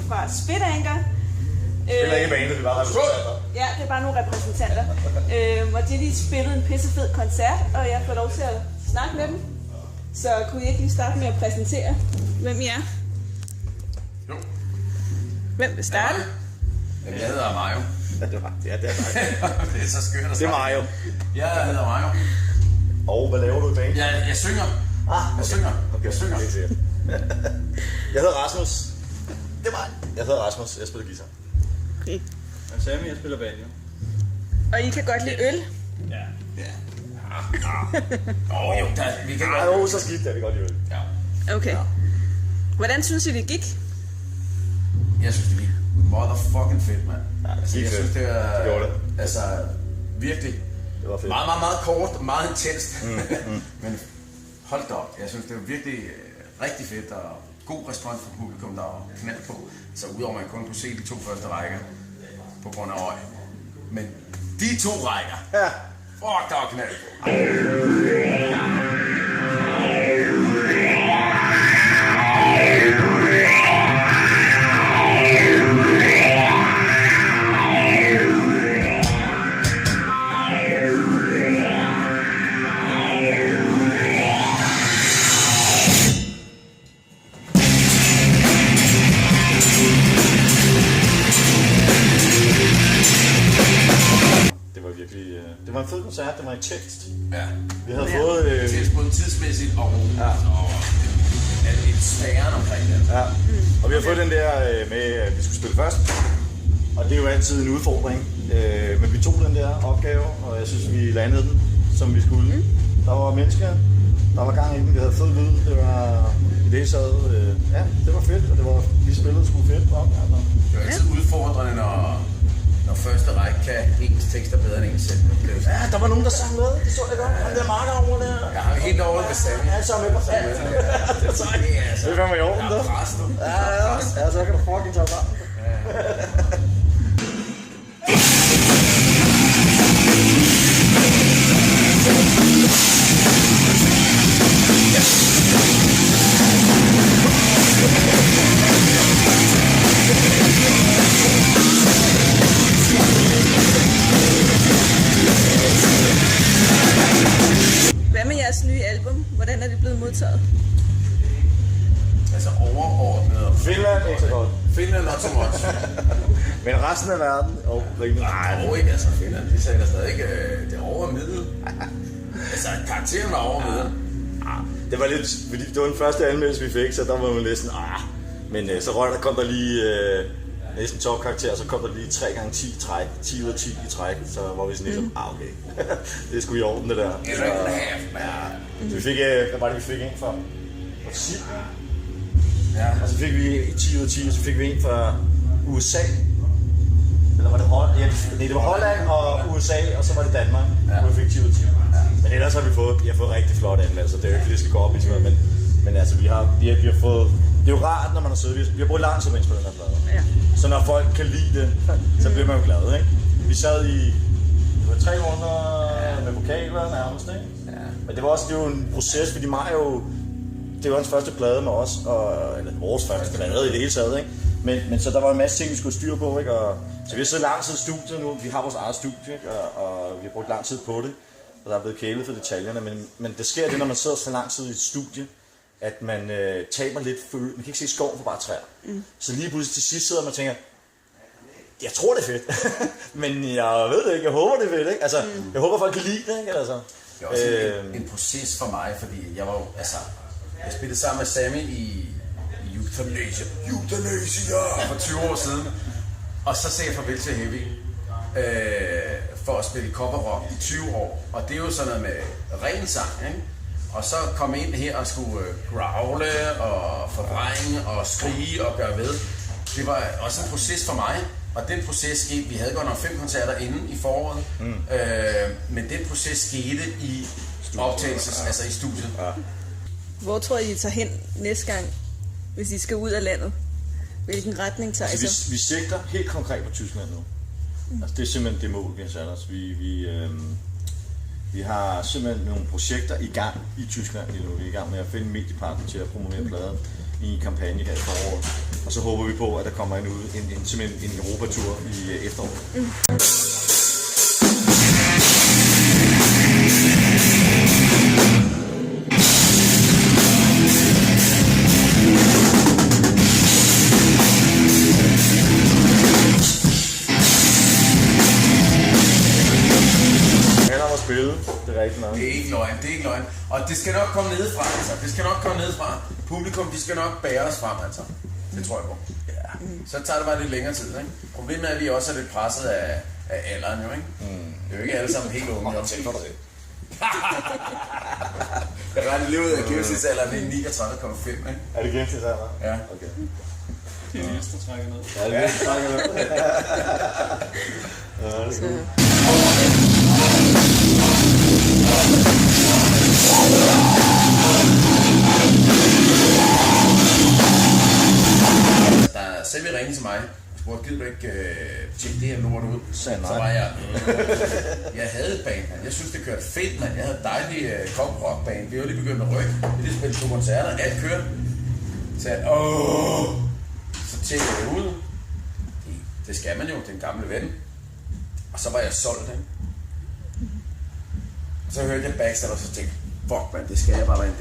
fra Spit Anchor. Det er ikke banen, det er bare repræsentanter. Ja, det er bare nogle repræsentanter. Og de har lige spillet en pissefed koncert, og jeg får lov til at snakke med dem. Så kunne I ikke lige starte med at præsentere, hvem I er? Jo. Hvem vil starte? Jeg hedder Mario. Ja, det er dig. Det er så skønt at Det er Mario. Jeg hedder Mario. Og hvad laver du i banen? Jeg synger. Okay. Jeg synger. Jeg hedder Rasmus. Det er mig. Jeg hedder Rasmus. Jeg spiller guitar. Okay. Jeg Sammy, jeg spiller banjo. Og I kan godt lide øl? Ja. Vi kan godt. Så skidt, vi godt lide. Ja. Okay. Hvordan synes I, det gik? Jeg synes, det gik motherfucking fedt, mand. Ja, Jeg synes, det Det gjorde det. altså virkelig Det var fedt. meget kort, meget intenst. Men hold da op. Jeg synes, det var virkelig rigtig fedt og god respons fra publikum, der var knald på. Så udover at man kun kunne se de 2 første rækker på grund af øje. Men de 2 rækker, Ja. fuck, der var knald på. Det var virkelig... Det var en fed koncert, det var intenst. Ja. Vi havde fået... Til både tidsmæssigt og roligt. Og et sværen omkring det. Ja. Og vi har fået den der med, at vi skulle spille først. Og det er jo altid en udfordring. Men vi tog den der opgave, og jeg synes, vi landede den, som vi skulle. Der var mennesker, der var gang i den, vi havde fed lyd. Det var i det sad. Ja, det var fedt, og det var, vi spillede sgu fedt op. Altså. Det er altid udfordrende, når første række kan engelsk tekster bedre end engelsk selv. Ja, der var nogen, der sang med. Det så jeg godt. Han der marker over der. Jeg har helt over med Sammy. Ja, så med på sangen. Det er sejt. Det er fandme i orden, Jeg da. er præst, du. Ja, så kan du fucking tage frem. Hvad med jeres nye album? Hvordan er det blevet modtaget? Altså overordnet. Finland ikke så godt. Finland not so much. Men resten af verden, rimelig. Nej, ikke altså Finland. De sagde der stadig ikke, det er over middel. Altså karakteren var over middel. Det var lidt, fordi det var den første anmeldelse, vi fik, så der var man næsten, Men så kom der lige næsten topkarakter, så kom der lige 3 gange 10 i træk, 10 ud af 10 i træk, så var vi sådan ligesom, okay, det er sgu i orden det der. Så, så vi fik, hvad var det, vi fik en fra Sydney? Ja. Og så fik vi 10 ud af 10, og så fik vi en fra USA. Eller var det Holland? Ja, det var Holland og USA, og så var det Danmark, hvor vi fik 10 ud af 10. Men ellers har vi fået rigtig flot anmeldelser. Det er jo ikke, fordi det skal gå op i sådan noget, men altså, vi har fået... Det er jo rart, når man har siddet. Vi har brugt lang tid med at spille den her plade. Ja. Så når folk kan lide det, så bliver man jo glad, ikke? Vi sad i... Det var 3 måneder med vokaler nærmest, ikke? Ja. Men det var jo en proces, fordi Mario... Det var hans første plade med os, eller vores første plade i det hele taget, ikke? Men så der var en masse ting, vi skulle styre på, ikke? Og, så vi har siddet lang tid i studiet nu. Vi har vores eget studie, ikke? Og vi har brugt lang tid på det. Og der er blevet kælet for detaljerne, men det sker det, når man sidder så lang tid i et studie, at man taber lidt man kan ikke se skoven for bare træer. Så lige pludselig til sidst sidder man og tænker, jeg tror det er fedt, men jeg ved det ikke, jeg håber det er fedt, ikke? Altså, jeg håber folk kan lide det, ikke? Altså, Det er også en proces for mig, fordi jeg var jo, altså, jeg spillede sammen med Sammy i Euthanasia for 20 år siden, og så sagde jeg farvel til Heavy for at spille cover rock i 20 år, og det er jo sådan noget med ren sang, ikke? Og så kom ind her og skulle growle og forvrænge og skrige og gøre ved. Det var også en proces for mig, og den proces skete, vi havde godt nok 5 koncerter inden i foråret, men den proces skete i optagelses, altså i studiet. Ja. Hvor tror I tager hen næste gang, hvis I skal ud af landet? Hvilken retning tager I så? Altså, vi sigter helt konkret på Tyskland nu. Altså, det er simpelthen det mål, vi har sat os. Vi har simpelthen nogle projekter i gang i Tyskland lige nu. Vi er i gang med at finde mediepartner til at promovere pladen. i kampagne her i foråret. Og så håber vi på, at der kommer simpelthen en Europatur i efteråret. Det er rigtig nok. Det er ikke løgn, Og det skal nok komme nedefra, altså. Det skal nok komme nedefra. Publikum, de skal nok bære os frem, altså. Det tror jeg på. Ja. Så tager det bare lidt længere tid, ikke? Problemet er, at vi også er lidt presset af alderen, jo, ikke? Det er jo ikke alle sammen helt unge. Jeg tænker dig det. Jeg regnede lige ud af gennemsnitsalderen i 39,5, ikke? Er det gennemsnitsalderen? Ja. Okay. Det er næste, der trækker ned. Ja, det er næste, der trækker ned. Ja, det er godt. Da Selvi ringede til mig, spurgte, gider du ikke tjekke det her lort ud? Så var jeg havde et band, man. Jeg synes, det kørte fedt, man. Jeg havde et dejligt rockband. Vi var lige begyndt at rykke. Vi lige spille 2 koncerter. Alt kørte. Så jeg, så tjekkede jeg det ud. Det skal man jo, den gamle ven. Og så var jeg solgt, ikke? Så hørte jeg Baxter, og så tænkte fuck man, det skal jeg bare være en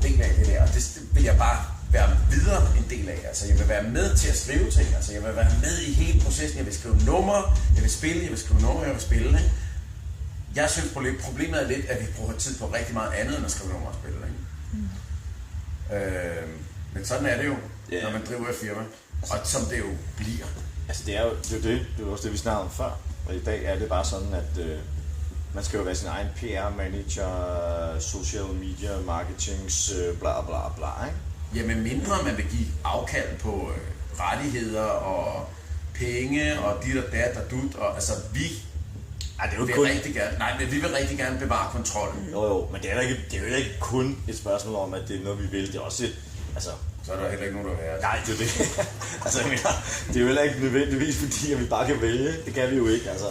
del af det der. Og det vil jeg bare være videre en del af. Altså jeg vil være med til at skrive ting. Altså jeg vil være med i hele processen. Jeg vil skrive numre, jeg vil spille, jeg vil skrive numre, jeg vil spille. Ikke? Jeg synes problemet er lidt, at vi bruger tid på rigtig meget andet end at skrive numre og spille. Ikke? Men sådan er det jo, når man driver et firma. Og som det jo bliver. Altså det er jo det er også det, vi snakkede om før. Og i dag er det bare sådan, at man skal jo være sin egen PR-manager, social media, marketings, bla bla bla, ikke? Jamen mindre man vil give afkald på rettigheder og penge og dit og dat og dut, og altså vi vil rigtig gerne, men vi vil rigtig gerne bevare kontrollen. Jo, men det er jo ikke kun et spørgsmål om, at det er noget, vi vil. Det er også et, altså... Så er der heller ikke nogen, der vil have. Nej, det er det. Altså, det er jo heller ikke nødvendigvis, fordi at vi bare kan vælge. Det kan vi jo ikke, altså.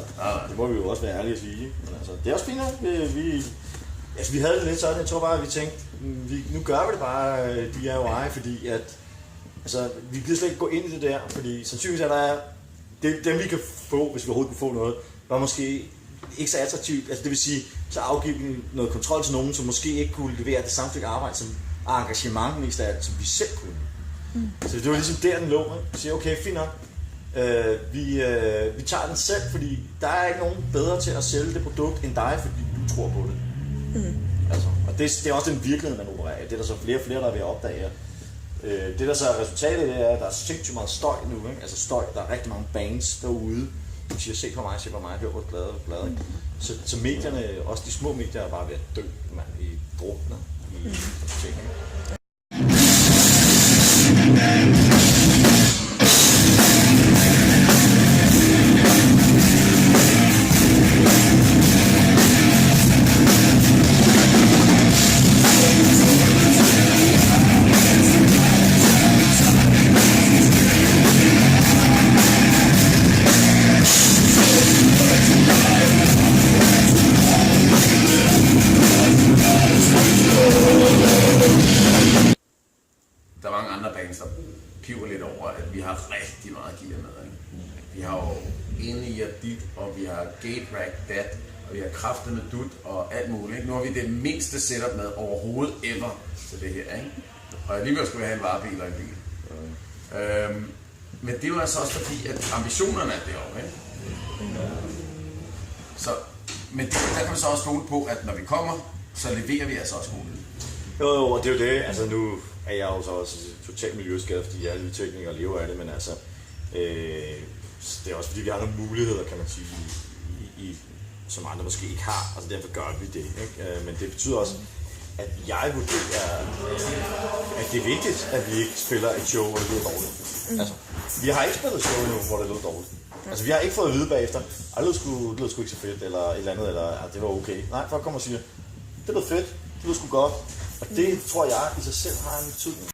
Det må vi jo også være ærlige at sige. Men altså, det er også fint nok. Vi havde det lidt sådan, jeg tror bare, at vi tænkte, nu gør vi det bare DIY, fordi at... Altså, vi gider slet ikke gå ind i det der, fordi sandsynligvis er der... Dem vi kan få, hvis vi overhovedet kan få noget, var måske ikke så attraktivt. Altså det vil sige, så afgive noget kontrol til nogen, som måske ikke kunne levere det samme stykke arbejde, som engagement mest af alt, som vi selv kunne. Så det var ligesom der, den lå. Vi siger, okay, fint nok. Vi tager den selv, fordi der er ikke nogen bedre til at sælge det produkt end dig, fordi du tror på det. Altså, og det er også den virkelighed, man opererer i. Det er der så flere og flere, der vil opdage. Det der så er resultatet, det er, at der er sindssygt meget støj nu. Ikke? Altså støj, der er rigtig mange bands derude. Du siger, se på mig, hør vores blade. Ikke? Så medierne, også de små medier, er bare ved at dø, man, i drukner i ting. Der er mange andre bands, der piver lidt over, at vi har rigtig meget gear med. Ikke? Vi har jo inde i dit, og vi har gate rack dat, og vi har kræfter med dut og alt muligt. Ikke? Nu har vi det mindste setup med overhovedet ever til det her. Ikke? Og alligevel skal vi have en varebil og en bil. Men det er jo altså også fordi, at ambitionerne er deroppe. Ikke? Så, men der kan man så også stole på, at når vi kommer, så leverer vi altså også muligt. Jo, og det er jo det. Altså nu er jeg jo så også totalt miljøskadet, fordi jeg er lydtekniker og lever af det, men altså det er også fordi, vi har nogle muligheder, kan man sige, som andre måske ikke har, altså derfor gør vi det, ikke? Men det betyder også, at jeg vurderer, at det er vigtigt, at vi ikke spiller et show, hvor det lyder dårligt. Altså, vi har ikke spillet et show nu, hvor det lyder dårligt. Altså, vi har ikke fået at vide bagefter, at det lød sgu ikke så fedt, eller et eller andet, eller at det var okay. Nej, folk kommer og siger, det lød fedt, det lød sgu godt. Og det tror jeg i sig selv har en betydning.